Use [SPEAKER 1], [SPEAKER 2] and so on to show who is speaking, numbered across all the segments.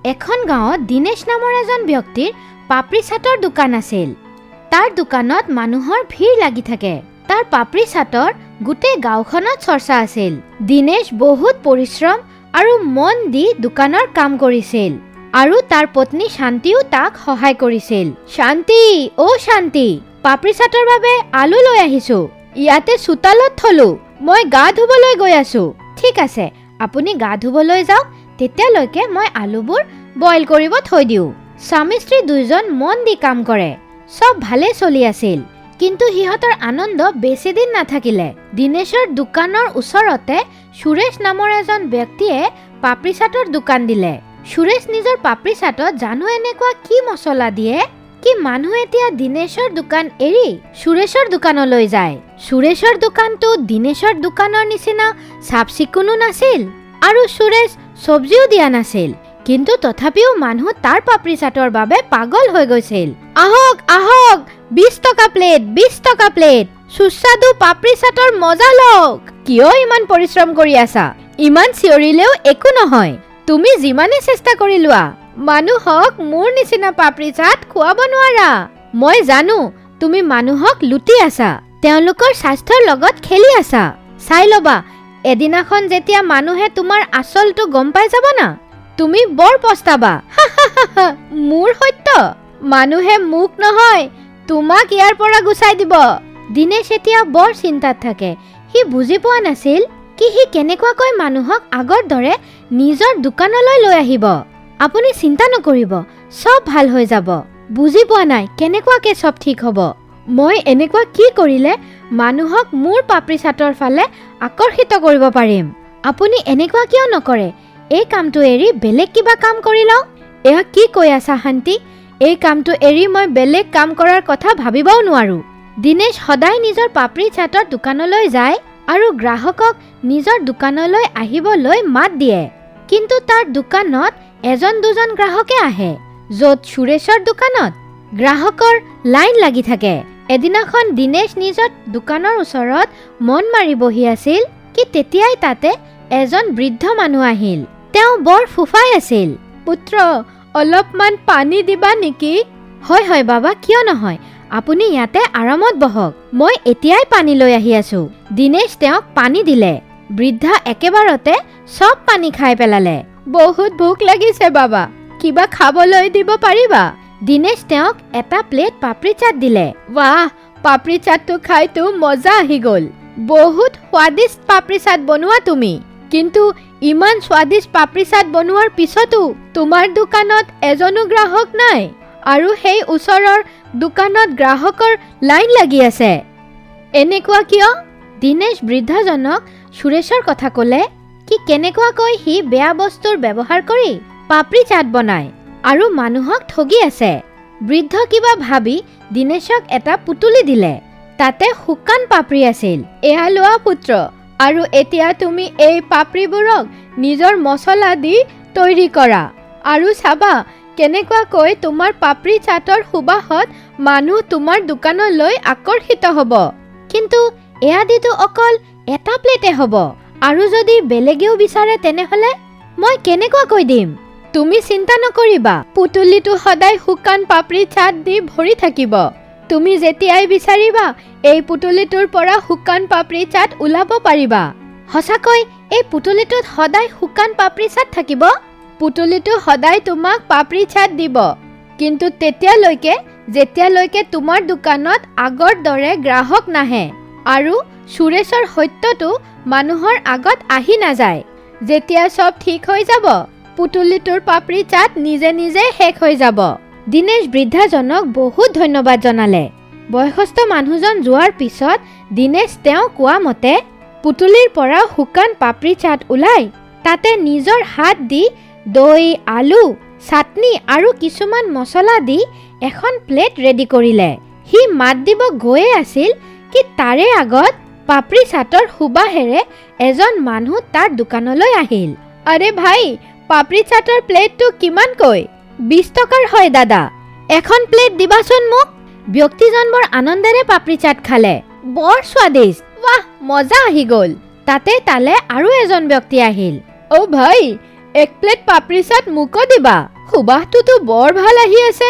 [SPEAKER 1] এখন গাঁৱত দিনেশ নামৰ এজন ব্যক্তিৰ পাপৰি চাটৰ দোকান আছিল। তাৰ দোকানত মানুহৰ ভিৰ লাগি থাকে। তাৰ পাপৰি চাটৰ গোটেই গাঁওখনত চৰ্চা আছিল। দিনেশ বহুত পৰিশ্ৰম আৰু মন দি দোকানৰ কাম কৰিছিল আৰু তাৰ পত্নী শান্তিও তাক সহায় কৰিছিল। শান্তি, শান্তি, পাপৰি চাটৰ বাবে আলু লৈ আহিছো। ইয়াতে চোতালত থলো। মই গা ধুবলৈ গৈ আছো। ঠিক আছে, আপুনি গা ধুবলৈ যাওক, তেতিয়ালৈকে মই আলুবোৰ বইল কৰিব থৈ দিওঁ। স্বামী স্ত্ৰী দুইজন মন দি কাম কৰে। সব ভালে চলি আছিল, কিন্তু সিহঁতৰ আনন্দ বেছি দিন নাথাকিলে। দিনেশৰ দোকানৰ ওচৰতে সুৰেশ নামৰ এজন ব্যক্তিয়ে পাপৰি চাটৰ দোকান দিলে। সুৰেশ নিজৰ পাপৰি চাটত জানো এনেকুৱা কি মছলা দিয়ে কি মানুহ এতিয়া দিনেশৰ দোকান এৰি সুৰেশৰ দোকানলৈ যায়। সুৰেশৰ দোকানটো দিনেশৰ দোকানৰ নিচিনা চাফ চিকুণো নাছিল আৰু সুৰেশ চব্জিও দিয়া নাছিল, কিন্তু তথাপিও মানুহ তাৰ পাপৰি চাটৰ বাবে পাগল হৈ গৈছিল। আহক আহক, 20 টকা প্লেট, 20 টকা প্লেট, সুস্বাদু পাপৰি চাটৰ মজা লওক। কিয় ইমান পৰিশ্ৰম কৰি আছা? ইমান চিঞৰিলেও একো নহয়, তুমি যিমানে চেষ্টা কৰি লোৱা মানুহক মোৰ নিচিনা পাপৰি চাট খুৱাব নোৱাৰা। মই জানো তুমি মানুহক লুটি আছা, তেওঁলোকৰ স্বাস্থ্যৰ লগত খেলি আছা। চাই ল'বা, এদিনাখন যেতিয়া মানুহে তোমাৰ আচলটো গম পাই যাব না, তুমি বৰ পস্তাবা। মোৰ সত্য, মানুহে মোক নহয় তোমাক ইয়াৰ পৰা গুচাই দিব। দিনেশ এতিয়া বৰ চিন্তাত থাকে। সি বুজি পোৱা নাছিল কি সি কেনেকুৱাকৈ মানুহক আগৰ দৰে নিজৰ দোকানলৈ লৈ আহিব। আপুনি চিন্তা নকৰিব, সব ভাল হৈ যাব। বুজি পোৱা নাই কেনেকুৱাকে সব ঠিক হ'ব। মই এনেকুৱা কি কৰিলে মানুহক মোৰ পাপৰি চাটৰ ফালে আকৰ্ষিত কৰিব পাৰিম। আপুনি এনেকুৱা কিয় নকৰে? এই কামটো এৰি বেলেগ কিবা কাম কৰি লওক। এয়া কি কৈ আছা শান্তি? এই কামটো এৰি মই বেলেগ কাম কৰাৰ কথা ভাবিবও নোৱাৰো। দিনেশ সদায় নিজৰ পাপৰি চাটৰ দোকানলৈ যায় আৰু গ্ৰাহকক নিজৰ দোকানলৈ আহিবলৈ মাত দিয়ে, কিন্তু তাৰ দোকানত এজন দুজন গ্ৰাহকে আহে, য'ত সুৰেশৰ দোকানত গ্ৰাহকৰ লাইন লাগি থাকে। এদিনাখন দিনেশ নিজৰ দোকানৰ ওচৰত মন মাৰি বহি আছিল কি তেতিয়াই তাতে এজন বৃদ্ধ মানুহ আহিল। তেওঁ বৰ ফুফাই আছিল। পুত্ৰ, অলপমান পানী দিবা নেকি? হয় হয় বাবা, কিয় নহয়, আপুনি ইয়াতে আৰামত বহক, মই এতিয়াই পানী লৈ আহি আছো। দিনেশ তেওঁক পানী দিলে। বৃদ্ধা একেবাৰতে সব পানী খাই পেলালে। বহুত ভোক লাগিছে বাবা, কিবা খাবলৈ দিব পাৰিবা? দিনেশ তেওঁক এটা প্লেট পাপৰি চাট দিলে। বাহ, পাপৰি চাটটো খাইতো মজা আহি গ'ল। বহুত স্বাদিষ্ট পাপৰি চাট বনোৱা তুমি, কিন্তু ইমান স্বাদিষ্ট পাপৰি চাট বনোৱাৰ পিছতো তোমাৰ দোকানত এজনো গ্ৰাহক নাই আৰু সেই ওচৰৰ দোকানত গ্ৰাহকৰ লাইন লাগি আছে। এনেকুৱা কিয়? দিনেশ বৃদ্ধাজনক সুৰেশৰ কথা ক'লে কি কেনেকুৱাকৈ সি বেয়া বস্তুৰ ব্যৱহাৰ কৰি পাপৰি চাট বনায় আৰু মানুহক ঠগি আছে। বৃদ্ধ কিবা ভাবি দিনেশক এটা পুতলি দিলে। তাতে শুকান পাপৰি আছিল। এয়া লোৱা পুত্ৰ, আৰু এতিয়া তুমি এই পাপৰিবোৰক নিজৰ মছলা দি তৈয়াৰী কৰা আৰু চাবা কেনেকুৱাকৈ তোমাৰ পাপৰি চাটৰ সুবাসত মানুহ তোমাৰ দোকানলৈ আকৰ্ষিত হ'ব। কিন্তু এয়া দিটো অকল এটা প্লেটে হ'ব, আৰু যদি বেলেগেও বিচাৰে তেনেহ'লে মই কেনেকুৱাকৈ দিম? তুমি চিন্তা নকৰিবা, পুতলিটো সদায় শুকান পাপৰি চাট দি ভৰি থাকিব। তুমি যেতিয়াই বিচাৰিবা এই পুতলিটোৰ পৰা শুকান পাপৰি চাট ওলাব পাৰিবা। সঁচাকৈ এই পুতলিটোত সদায় শুকান পাপৰি চাট থাকিব? পুতলিটো সদায় তোমাক পাপৰি চাট দিব, কিন্তু যেতিয়ালৈকে তোমাৰ দোকানত আগৰ দৰে গ্ৰাহক নাহে আৰু সুৰেশৰ সত্যটো মানুহৰ আগত আহি নাযায়। যেতিয়া সব ঠিক হৈ যাব, পুতলিটোৰ পাপৰি চাট নিজে নিজে শেষ হৈ যাব। দিনেশ বৃদ্ধাজনক বহুত ধন্যবাদ জনালে। বয়সস্থ মানুহজন যোৱাৰ পিছত দিনেশ তেওঁ কোৱা মতে পুতলিৰ পৰা শুকান পাপৰি চাট ওলাই তাতে নিজৰ হাত দি দৈ, আলু, চাটনি আৰু কিছুমান মছলা দি এখন প্লেট ৰেডি কৰিলে। সি মাত দিব গৈয়ে আছিল কি তাৰে আগত পাপৰি চাটৰ সুবাহেৰে এজন মানুহ তাৰ দোকানলৈ আহিল। আৰে ভাই, পাপৰি চাটৰ প্লেটটো কিমানকৈ? 20 টকাৰ হয় দাদা, এখন প্লেট দিবাচোন মোক। ব্যক্তিজন বৰ আনন্দেৰে পাপৰি চাট খালে। বৰ স্বাদিষ্ট, বাহ, মজা আহি গ'ল। তাতে তালে আৰু এজন ব্যক্তি আহিল। অ' ভাই, এক প্লেট পাপৰি চাট মোকো দিবা। সুবাসটোতো বৰ ভাল আহি আছে।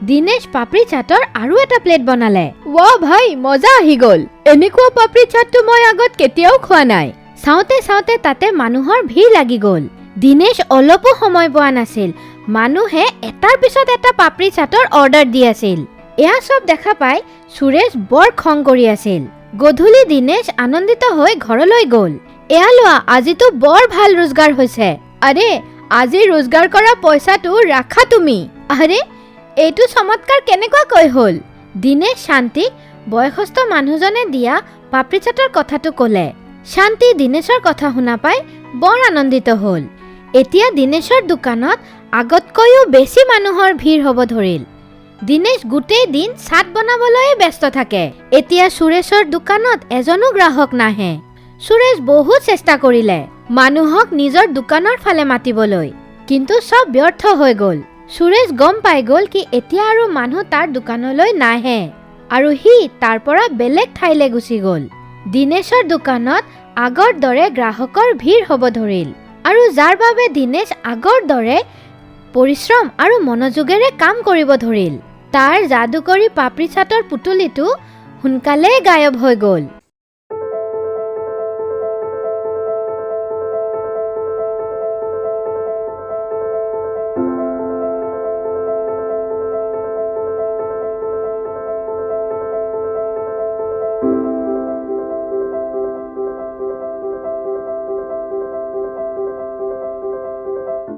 [SPEAKER 1] দিনেশ পাপৰি চাটৰ আৰু এটা প্লেট বনালে। ৱাহ ভাই, মজা আহি গ'ল। এনেকুৱা পাপৰি চাটটো মই আগত কেতিয়াও খোৱা নাই। চাওঁতে চাওঁতে তাতে মানুহৰ ভিৰ লাগি গ'ল। দিনেশ অলপো সময় পোৱা নাছিল। মানুহে এটাৰ পিছত এটা পাপৰি চাটৰ অৰ্ডাৰ দি আছিল। এয়া চব দেখা পাই সুৰেশ বৰ খং কৰি আছিল। গধূলি দিনেশ আনন্দিত হৈ ঘৰলৈ গ'ল। এয়া লোৱা, আজিতো বৰ ভাল ৰোজগাৰ হৈছে। আৰে, আজি ৰোজগাৰ কৰা পইচাটো ৰাখা তুমি। আৰে, এইটো চমৎকাৰ কেনেকুৱাকৈ হ'ল? দিনেশ শান্তিক বয়সস্থ মানুহজনে দিয়া পাপৰি চাটৰ কথাটো ক'লে। শান্তি দিনেশৰ কথা শুনা পাই বৰ আনন্দিত হ'ল। এতিয়া দিনেশৰ দোকানত আগতকৈও বেছি মানুহৰ ভিৰ হ'ব ধৰিল। দিনেশ গোটেই দিন চাট বনাবলৈ ব্যস্ত থাকে। এতিয়া সুৰেশৰ দোকানত এজনো গ্ৰাহক নাহে। সুৰেশ বহুত চেষ্টা কৰিলে মানুহক নিজৰ দোকানৰ ফালে মাতিবলৈ, কিন্তু সব ব্যৰ্থ হৈ গ'ল। সুৰেশ গম পাই গ'ল কি এতিয়া আৰু মানুহ তাৰ দোকানলৈ নাহে আৰু সি তাৰ পৰা বেলেগ ঠাইলৈ গুচি গ'ল। দিনেশৰ দোকানত আগৰ দৰে গ্ৰাহকৰ ভিৰ হ'ব ধৰিল আৰু যাৰ বাবে দিনেশ আগৰ দৰে পৰিশ্ৰম আৰু মনোযোগেৰে কাম কৰিব ধৰিল। তাৰ যাদুকৰী পাপৰি চাটৰ পুতলিটো সোনকালে গায়ব হৈ গ'ল।